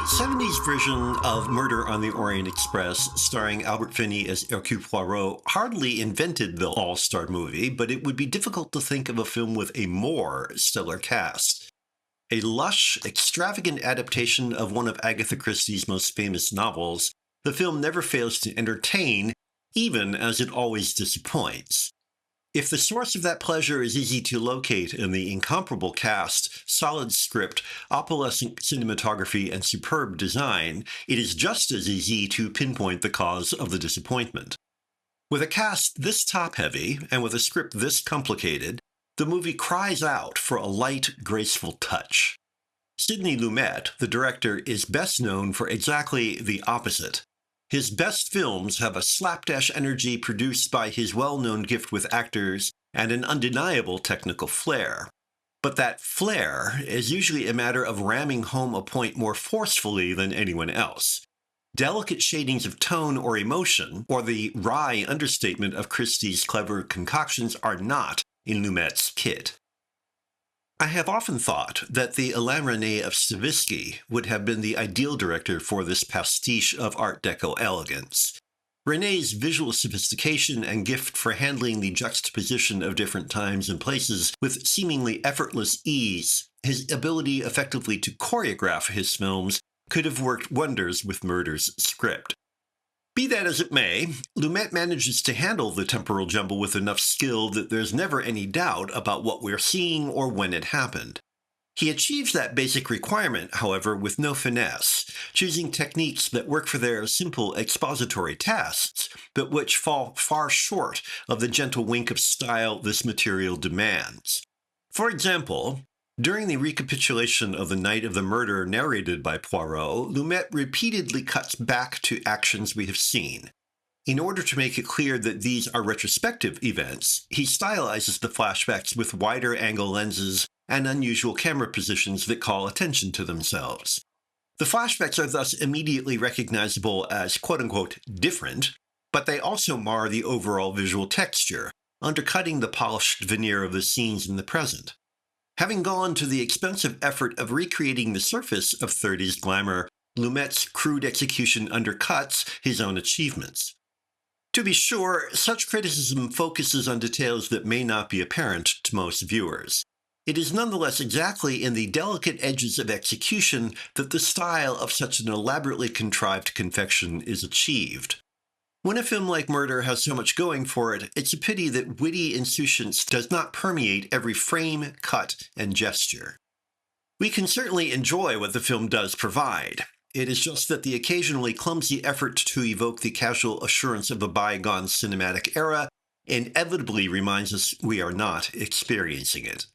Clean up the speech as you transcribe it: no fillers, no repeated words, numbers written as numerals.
70s version of Murder on the Orient Express, starring Albert Finney as Hercule Poirot, hardly invented the all-star movie, but it would be difficult to think of a film with a more stellar cast. A lush, extravagant adaptation of one of Agatha Christie's most famous novels, the film never fails to entertain, even as it always disappoints. If the source of that pleasure is easy to locate in the incomparable cast, solid script, opalescent cinematography, and superb design, it is just as easy to pinpoint the cause of the disappointment. With a cast this top-heavy, and with a script this complicated, the movie cries out for a light, graceful touch. Sidney Lumet, the director, is best known for exactly the opposite. His best films have a slapdash energy produced by his well-known gift with actors and an undeniable technical flair. But that flair is usually a matter of ramming home a point more forcefully than anyone else. Delicate shadings of tone or emotion, or the wry understatement of Christie's clever concoctions, are not in Lumet's kit. I have often thought that the Alain Resnais of Stavisky would have been the ideal director for this pastiche of Art Deco elegance. Resnais's visual sophistication and gift for handling the juxtaposition of different times and places with seemingly effortless ease, his ability effectively to choreograph his films, could have worked wonders with Murder's script. Be that as it may, Lumet manages to handle the temporal jumble with enough skill that there's never any doubt about what we're seeing or when it happened. He achieves that basic requirement, however, with no finesse, choosing techniques that work for their simple expository tasks, but which fall far short of the gentle wink of style this material demands. For example, during the recapitulation of the night of the murder narrated by Poirot, Lumet repeatedly cuts back to actions we have seen. In order to make it clear that these are retrospective events, he stylizes the flashbacks with wider angle lenses and unusual camera positions that call attention to themselves. The flashbacks are thus immediately recognizable as quote-unquote different, but they also mar the overall visual texture, undercutting the polished veneer of the scenes in the present. Having gone to the expensive effort of recreating the surface of 30s glamour, Lumet's crude execution undercuts his own achievements. To be sure, such criticism focuses on details that may not be apparent to most viewers. It is nonetheless exactly in the delicate edges of execution that the style of such an elaborately contrived confection is achieved. When a film like Murder has so much going for it, it's a pity that witty insouciance does not permeate every frame, cut, and gesture. We can certainly enjoy what the film does provide. It is just that the occasionally clumsy effort to evoke the casual assurance of a bygone cinematic era inevitably reminds us we are not experiencing it.